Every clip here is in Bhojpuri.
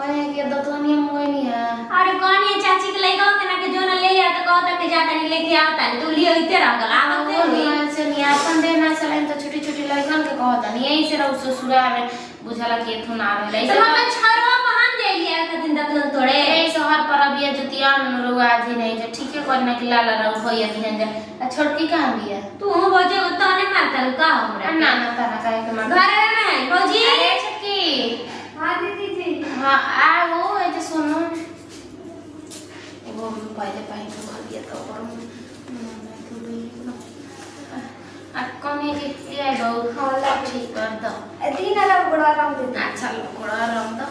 कहे कि दतवनिया मोई नहीं है। अरे कौन ये चाची के लेगा के ना के जो न ले लिया तो कहता के जाता नहीं लेके आता नहीं तो लिए इते रह गल आवते नहीं से नहीं अपन देना चले तो छोटी-छोटी लइकन के कहता नहीं यही से रउ ससुरा में बुझला के थु ना रहे तो हम छरवा महान दे लिया खदिन दतवन तोड़े ए शहर पर अब ये जुतिया में रउ आज ही नहीं जो ठीक है करने के लाला रउ भैया दिन जा छोटकी कहां बिया तू बजे तो ने मारता का हमरा ना ना ताना काहे के मार घर में है भौजी अरे छक्की हां दीदी जी हां आ वो है जो सुनो वो पहले पानी तो खा लिया तो और कौन है कि ये बहुत खाला ठीक कर दो दिन अलग बड़ा रंग दे अच्छा लोकड़ा रंग दो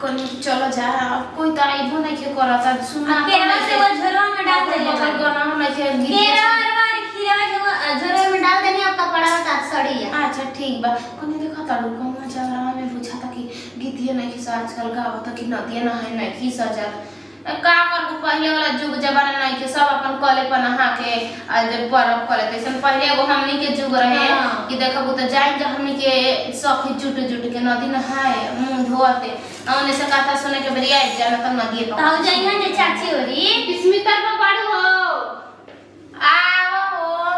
कौन चलो जा कोई तो आइबो नहीं के करता सुना केरा से वो झरवा में डाल दे बगल गाना नहीं के केरा वार खीरा के वो झरवा में डाल देनी अब कपड़ा का सड़ी है अच्छा ठीक बा कौन देखा तालु कौन जगह में पूछा था कि गीतिया नहीं कि आजकल गावत कि नदिया ना है नहीं कि सजा का कर पहले वाला जुग जमाना नहीं के सब अपन कले पर नहा के आज पर्व करे तैसन पहले एगो हमनी के जुग रहे कि देखबू तो जाई ज हमनी के सखी जुट के नदी नहाए मुंह धोते औने से कथा सुने के बरिया जाना त नदी पे ताऊ जाई है जे चाची होरी स्मिता पर पढ़ हो आओ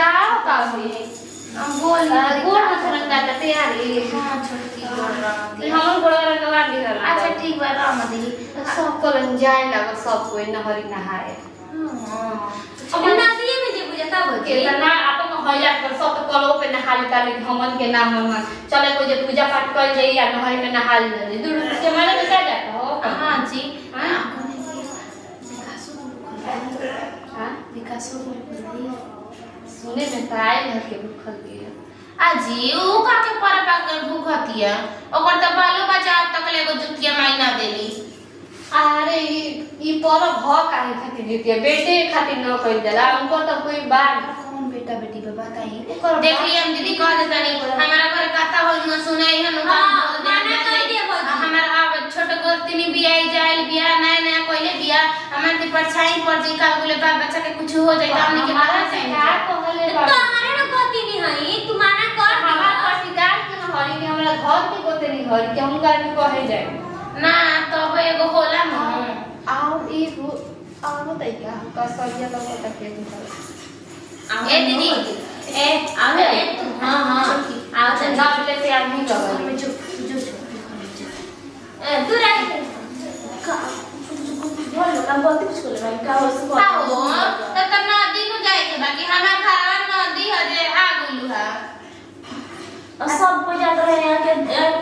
का होता है हम बोल गोड़ रंगा त तैयारी हां छोटकी गोड़ रंग हम गोड़ रंगवा दी रहल अच्छा ठीक बा राम दी सब कोलन जाए लगा सब कोई नहरी नहाए अब नदिए में जे बुझता हो के तना अपन हइला कर सब कलो पे नहा लेता लेकिन हमन के नाम मन चले कोई जे पूजा पाठ कर जाई या नहरी में नहा ले दूर के माने में क्या जाता हो हां जी हां विकास सुने में पाए घर के भूखल गए आजी ऊ का के पर पाक भूखतिया ओकर त बालो बचा तक लेगो जुतिया माइना देली अरे ई पर भ काहे खातिर जीतिया बेटे खातिर न कइल जाला उनको तो कोई बात कौन बेटा बेटी बे बताई देखली हम दीदी कह देतानी हमारा घर कथा होई न सुनाई हन माना कर दिए भौजी हमार अब छोट गोतनी बियाई जाइल बियाह नया नया कोइले बियाह हमर के परछाई पर जी का बोले बाप बच्चा के कुछ हो जाई त हमनी के मारा क्या जाई कहले तो हमारे न कहती नहीं हई तू माना कर हमार पटीदार के न हरी के हमरा घर के गोते नहीं हरी के हम का कहे जाए ना तब एगो होला न आओ ई आओ तै क्या कसरिया तो होता के ए दीदी ए आवे हां हां आओ त नाम लेते आदमी लगल में जो तू रह का बोल ना बहुत कुछ बोले भाई का हो सब आओ त नदी में जाए के बाकी हमार घर नदी हजे आ गइलु है सब कोई जाता रहे यहाँ के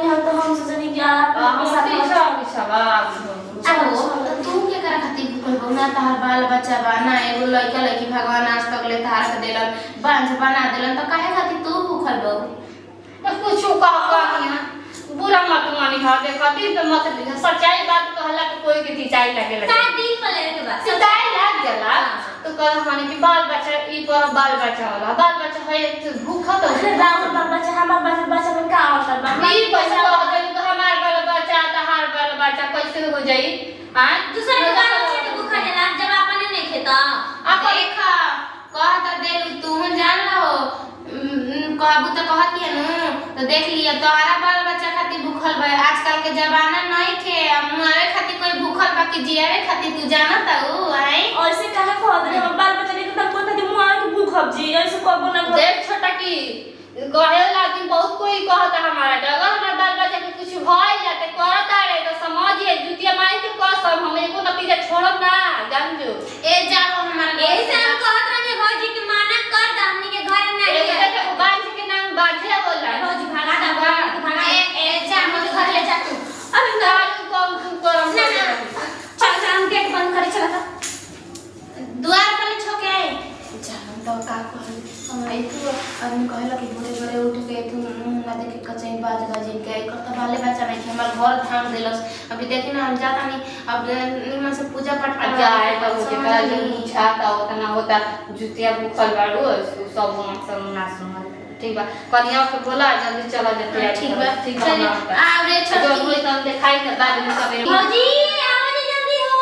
यहाँ तो हम सोचनी कि आप तू के करा खातिर भूखल बना तार बाल बच्चा बना एगो लइका लइकी भगवान आज तक ले तार के देलन बांझ बना देलन त काहे खातिर तू भूखल बो कुछ का बुरा मत मानी हा देखा दिल पे मत लिखा सच्चाई बात कहला के कोई के खिंचाई लगे का दिल पर लेने के बाद सच्चाई लग जाला तो कह हानि कि बाल बच्चा ई पर बाल बच्चा होला बाल बच्चा है भूखा तो बाल बच्चा हमार बच्चा में का होता बा ई पैसा कह दे तो हमार बाल बच्चा तहार बाल बच्चा कैसे हो जाई हां दूसरे के बाल बच्चे के भूखा जाला जब अपने नहीं खाता अब देखा कह त देलु तू जान लो कहबू त कहती है न तो देख लिया तोहरा बाल बच्चा खातिर भूखल बा आजकल के जमाना नहीं थे मुआरे खातिर कोई भूखल बा कि जियारे खातिर तू जानत हऊ आई ऐसे काहे कह दे बाल बच्चा के तब को खातिर मुआ के भूखब जी ऐसे कहबो ना देख छोटा की कहे लागी बहुत कोई कहता हमारा अगर हमार बाल बच्चा के कुछ भइल जाते करता रे तो समझिए जुतिया माई के कसम हम एको नतीजा छोड़ब ना जान जो ए जाओ हमारा ऐसे हम कहत रहे भौजी कि माना कर द हमनी के घर में एगो नहीं के बांझ के नाम बांझे होला भौजी भगा दा भगा ए जा हम घर ले जा तू अरे ना दारू कम करम ना चल हम गेट बंद करे चला था द्वार पर छोके आए जान तो का कहल हम आई तू आदमी कहला कि भोरे भोरे उठ के तू ना देखे कचई बाज गाजी के करता बाले बच्चा नहीं कि हमार घर धाम देलस अभी देखी ना हम जाता नहीं अब निमन से पूजा पाठ कर जाए तो होके का जो छाता उतना होता जुतिया भूखल बाड़ू सब सब ना सुनल ठीक बा कनिया के बोला जल्दी चला जाते हैं ठीक बा ठीक चल बा आ रे जो छोटी कोई तम दिखाई के बाद में सब भौजी आओ जी जल्दी हो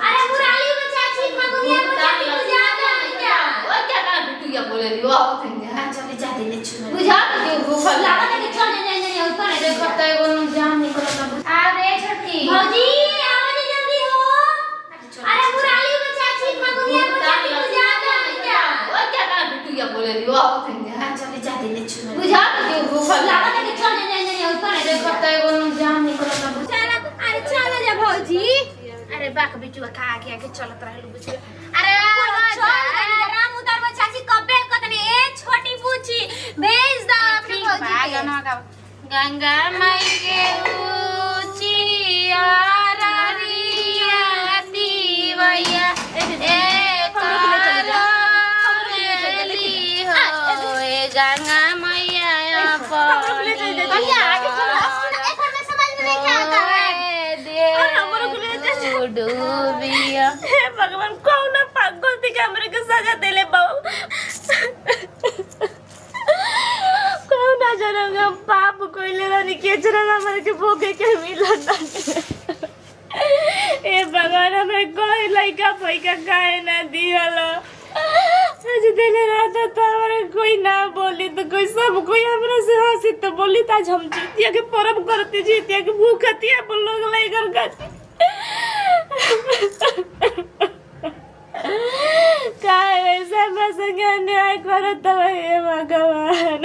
अरे मुराली में चाची मंगुनिया को चाची पूजा क्या वो क्या ना बिटुया बोले ली वाह थे चल जा दे ले छु बुझा तो जो भूखल लागत है कि चल नहीं ऊपर है देखो तो एगो जान निकल बाक बिचुआ का आगे आगे चलत रहलू बुझिया अरे राम उतार में चाची कबे कतने ए छोटी पूछी भेज दा अपने भौजी के गंगा माई के ऊंची आररिया दीवैया ए करली हो ए गंगा मैया अपन भैया आगे चलो एक में समझ में नहीं आता है और हमरो को ले जा डूबिया हे भगवान कौन पागल थी कि हमरे के सजा देले बाबू कौन ना जनम पाप कोइले रानी के जरा हमरे के भोगे के मिलन ए भगवान हमरे कोई लइका फइका काहे ना दिहलो आज दिन रात तो हमारे कोई ना बोली तो कोई सब कोई हमरा से हंसी तो बोली तो आज हम जीतिया के परम करती जीतिया के भूखतिया बोल लोग लेकर गए काय वैसा बस अन्याय करो तो हे भगवान